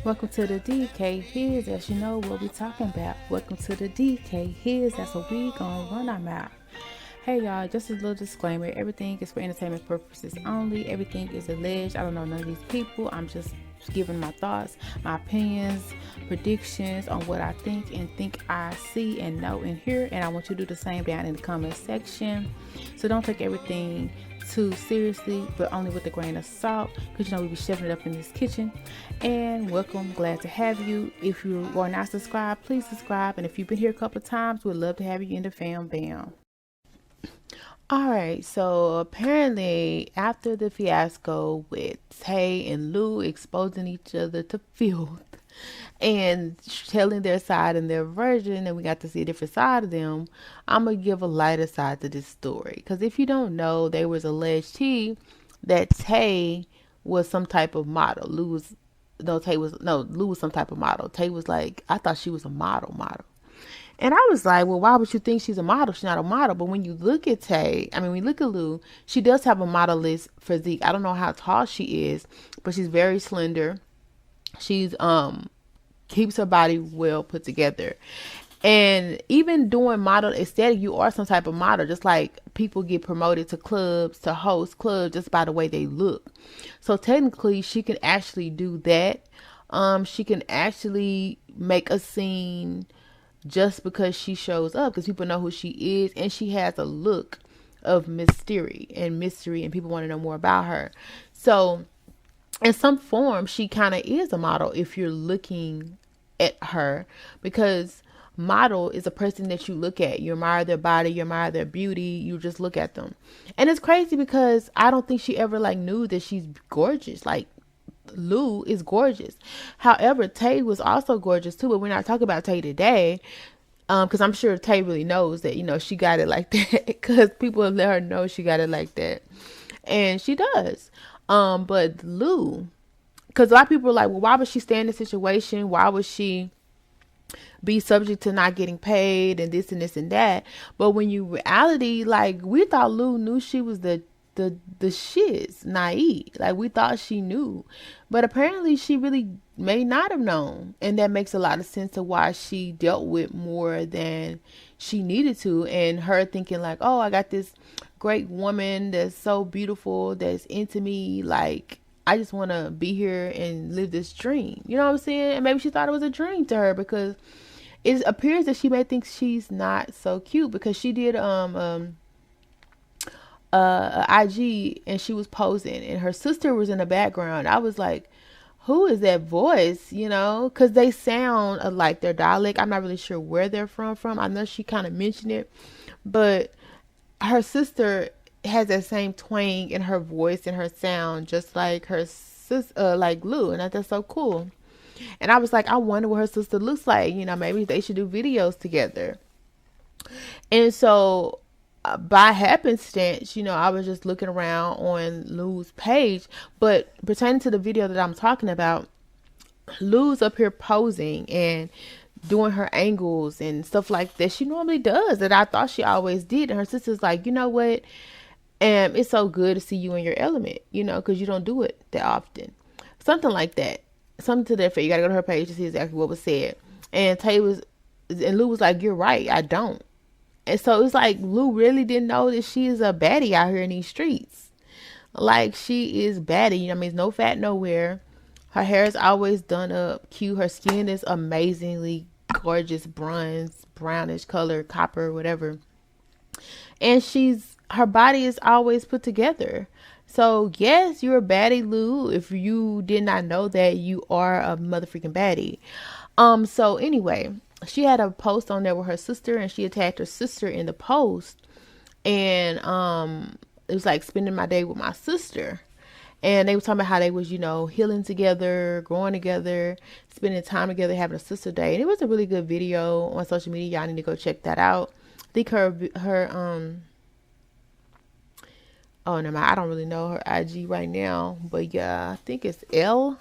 Welcome to the DK His, as you know what we talking about. Welcome to the DK His, that's what we gonna run our mouth. Hey y'all, just a little disclaimer. Everything is for entertainment purposes only. Everything is alleged. I don't know none of these people. I'm just giving my thoughts, my opinions, predictions on what I think and think I see and know and hear. And I want you to do the same down in the comment section. So don't take everything too seriously, but only with a grain of salt, because you know we be chefing it up in this kitchen. And welcome, glad to have you. If you are not subscribed, please subscribe. And if you've been here a couple of times, we'd love to have you in the fam bam. All right, so apparently after the fiasco with Tay and Lou exposing each other to filth and telling their side and their version, and we got to see a different side of them, I'm gonna give a lighter side to this story. Because if you don't know, there was alleged that Tay was some type of model. Lou was some type of model. Tay was like, I thought she was a model. And I was like, well, why would you think she's a model? She's not a model. But when you look at when you look at Lou, she does have a modelist physique. I don't know how tall she is, but she's very slender. She's keeps her body well put together. And even doing model aesthetic, you are some type of model. Just like people get promoted to clubs, to host clubs, just by the way they look. So technically, she can actually do that. She can actually make a scene just because she shows up, because people know who she is, and she has a look of mystery, and people want to know more about her. So in some form, she kind of is a model if you're looking at her, because model is a person that you look at, you admire their body, you admire their beauty, you just look at them. And it's crazy because I don't think she ever knew that she's gorgeous. Lou is gorgeous. However, Tay was also gorgeous too, but we're not talking about Tay today. Because I'm sure Tay really knows that, she got it like that, because people let her know she got it like that. And she does. But Lou, because a lot of people are like, well, why would she stay in this situation? Why would she be subject to not getting paid and this and this and that? But when you reality, we thought Lou knew she was the shits, naive. We thought she knew, but apparently she really may not have known, and that makes a lot of sense to why she dealt with more than she needed to, and her thinking oh, I got this great woman that's so beautiful, that's into me, I just want to be here and live this dream, you know what I'm saying? And maybe she thought it was a dream to her, because it appears that she may think she's not so cute, because she did IG, and she was posing, and her sister was in the background. I was like, who is that voice? Because they sound like their dialect. I'm not really sure where they're from. I know she kind of mentioned it, but her sister has that same twang in her voice and her sound, just like her sister, like Lou, and that's so cool. And I was like, I wonder what her sister looks like. Maybe they should do videos together. And so by happenstance, I was just looking around on Lou's page, but pertaining to the video that I'm talking about, Lou's up here posing and doing her angles and stuff like that she normally does, that I thought she always did. And her sister's like, you know what? And it's so good to see you in your element, because you don't do it that often. Something like that. Something to that effect. You got to go to her page to see exactly what was said. And Lou was like, you're right, I don't. And so it's like Lou really didn't know that she is a baddie out here in these streets. She is baddie. It's no fat nowhere. Her hair is always done up cute. Her skin is amazingly gorgeous, bronze, brownish color, copper, whatever. And her body is always put together. So yes, you're a baddie, Lou. If you did not know that, you are a motherfucking baddie. So anyway, she had a post on there with her sister, and she attacked her sister in the post. And it was like spending my day with my sister. And they were talking about how they was, healing together, growing together, spending time together, having a sister day. And it was a really good video on social media. Y'all need to go check that out. I think oh no, I don't really know her IG right now, but yeah, I think it's ELLE,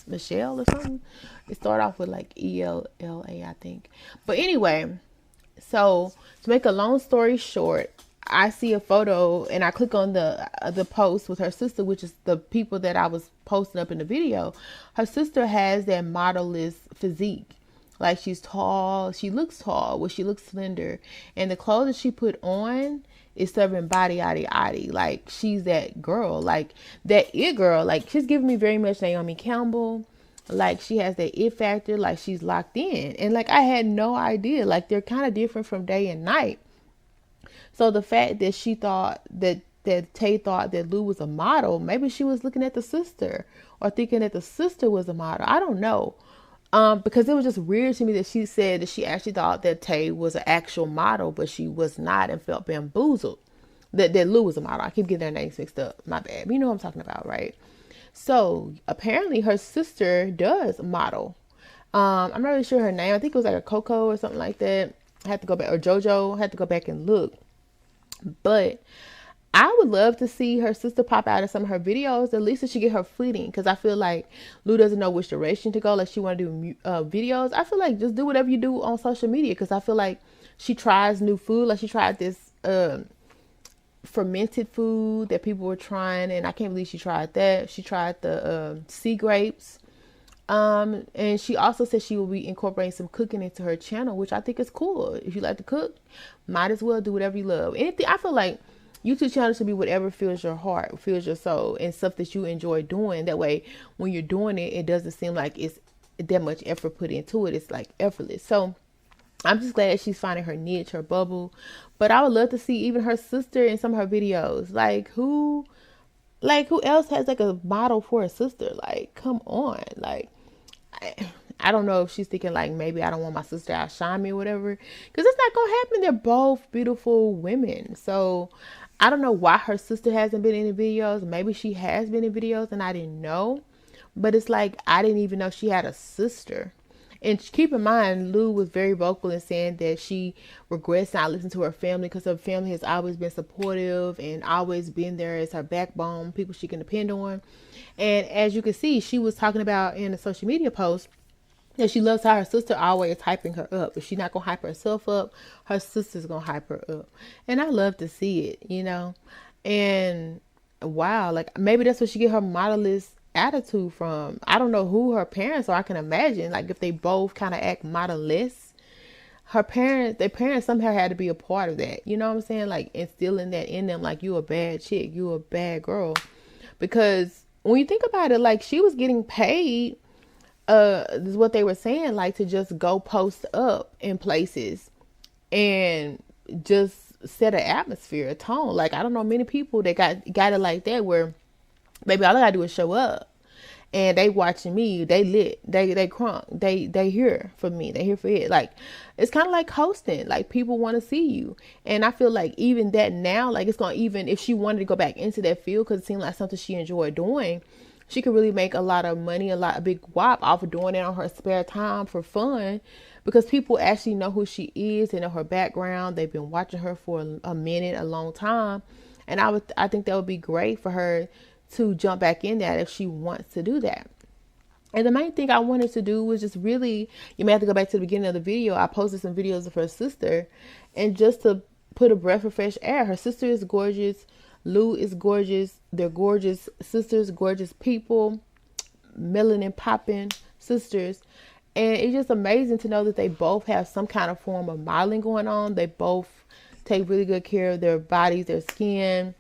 Michelle or something. It started off with ELLA, I think. But anyway, so to make a long story short, I see a photo and I click on the post with her sister, which is the people that I was posting up in the video. Her sister has that modelless physique. Like she's tall, she looks tall, well, she looks slender, and the clothes that she put on is serving body, yaddy, yaddy. Like she's that girl, like that it girl. Like she's giving me very much Naomi Campbell. Like she has that it factor. Like she's locked in, and like I had no idea. Like they're kind of different from day and night. So the fact that she thought that Tay thought that Lou was a model, maybe she was looking at the sister or thinking that the sister was a model. I don't know. Because it was just weird to me that she said that she actually thought that Tay was an actual model, but she was not, and felt bamboozled. That Lou was a model. I keep getting their names mixed up. My bad. But you know what I'm talking about, right? So apparently her sister does model. I'm not really sure her name. I think it was like a Coco or something like that. I had to go back, or JoJo. I had to go back and look. But I would love to see her sister pop out of some of her videos. At least she get her fleeting, because I feel like Lou doesn't know which direction to go. Like she want to do videos. I feel like just do whatever you do on social media, because I feel like she tries new food. Like she tried this fermented food that people were trying, and I can't believe she tried that. She tried the sea grapes. And she also said she will be incorporating some cooking into her channel, which I think is cool. If you like to cook, might as well do whatever you love. Anything, I feel like YouTube channel should be whatever fills your heart, fills your soul, and stuff that you enjoy doing. That way, when you're doing it, it doesn't seem like it's that much effort put into it. It's like effortless. So I'm just glad she's finding her niche, her bubble. But I would love to see even her sister in some of her videos. Like who else has like a model for a sister? Like, come on. Like, I don't know if she's thinking like maybe I don't want my sister to outshine me or whatever, because it's not gonna happen. They're both beautiful women. So I don't know why her sister hasn't been in the videos. Maybe she has been in videos and I didn't know. But it's like I didn't even know she had a sister. And keep in mind, Lou was very vocal in saying that she regrets not listening to her family, because her family has always been supportive and always been there as her backbone, people she can depend on. And as you can see, she was talking about in a social media post that she loves how her sister always hyping her up. If she's not going to hype herself up, her sister's going to hype her up. And I love to see it, you know. And wow, like maybe that's where she get her modelist attitude from. I don't know who her parents are. I can imagine like if they both kind of act modelless, their parents somehow had to be a part of that. You know what I'm saying? Like instilling that in them, like you a bad chick, you a bad girl. Because when you think about it, like she was getting paid, this is what they were saying, like to just go post up in places and just set an atmosphere, a tone. Like I don't know many people that got it like that, where baby, all I gotta do is show up, and they watching me. They lit. They crunk. They here for me. They here for it. Like it's kind of like hosting. Like people want to see you, and I feel like even that now, like it's gonna, even if she wanted to go back into that field, because it seemed like something she enjoyed doing, she could really make a lot of money, a big whop off of doing it on her spare time for fun, because people actually know who she is and know her background. They've been watching her for a minute, a long time, and I think that would be great for her to jump back in that if she wants to do that. And the main thing I wanted to do was just really, you may have to go back to the beginning of the video. I posted some videos of her sister, and just to put a breath of fresh air. Her sister is gorgeous. Lou is gorgeous. They're gorgeous sisters, gorgeous people, melanin popping sisters. And it's just amazing to know that they both have some kind of form of modeling going on. They both take really good care of their bodies, their skin.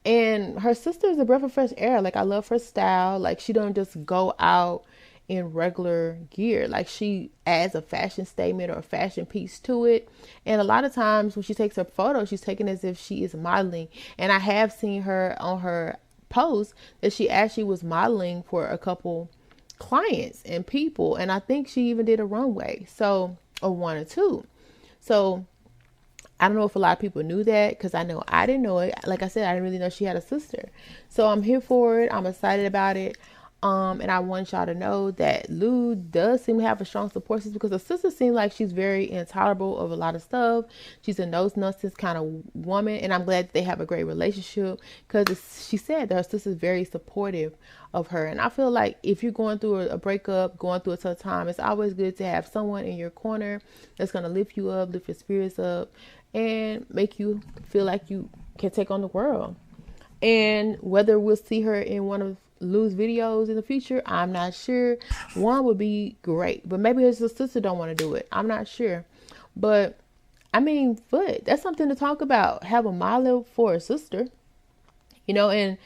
And her sister is a breath of fresh air. Like I love her style. Like she don't just go out in regular gear. Like she adds a fashion statement or a fashion piece to it. And a lot of times when she takes her photo, she's taken as if she is modeling. And I have seen her on her post that she actually was modeling for a couple clients and people. And I think she even did a runway. So, or one or two. So I don't know if a lot of people knew that, because I know I didn't know it. Like I said, I didn't really know she had a sister. So I'm here for it. I'm excited about it. And I want y'all to know that Lou does seem to have a strong support system, because her sister seems like she's very intolerable of a lot of stuff. She's a nonsense kind of woman, and I'm glad that they have a great relationship, because she said that her sister's very supportive of her. And I feel like if you're going through a breakup, going through a tough time, it's always good to have someone in your corner that's going to lift you up, lift your spirits up, and make you feel like you can take on the world. And whether we'll see her in one of Lou's videos in the future, I'm not sure. One would be great, but maybe his sister don't want to do it. I'm not sure. But I mean, that's something to talk about. Have a model for a sister, and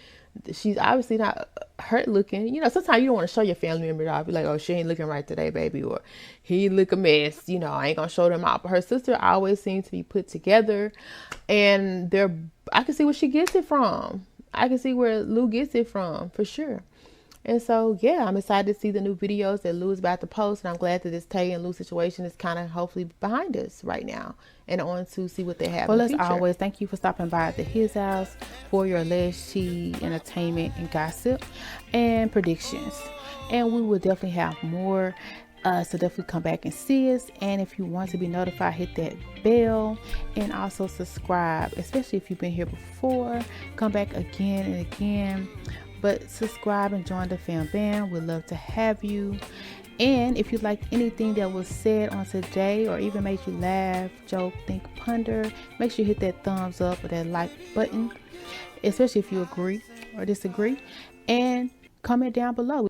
she's obviously not hurt looking. Sometimes you don't want to show your family member. I'll be like, oh, she ain't looking right today, baby, or he look a mess. I ain't gonna show them out. But her sister always seems to be put together, and I can see where she gets it from. I can see where Lou gets it from, for sure. And so, yeah, I'm excited to see the new videos that Lou is about to post. And I'm glad that this Tay and Lou situation is kind of hopefully behind us right now, and on to see what they have in the future. Well, as always, thank you for stopping by at His House for your alleged tea, entertainment, and gossip and predictions. And we will definitely have more. So definitely come back and see us. And if you want to be notified, hit that bell, and also subscribe, especially if you've been here before. Come back again and again, but subscribe and join the fam band. We'd love to have you. And if you liked anything that was said on today, or even made you laugh, joke, think, ponder, make sure you hit that thumbs up or that like button, especially if you agree or disagree, and comment down below.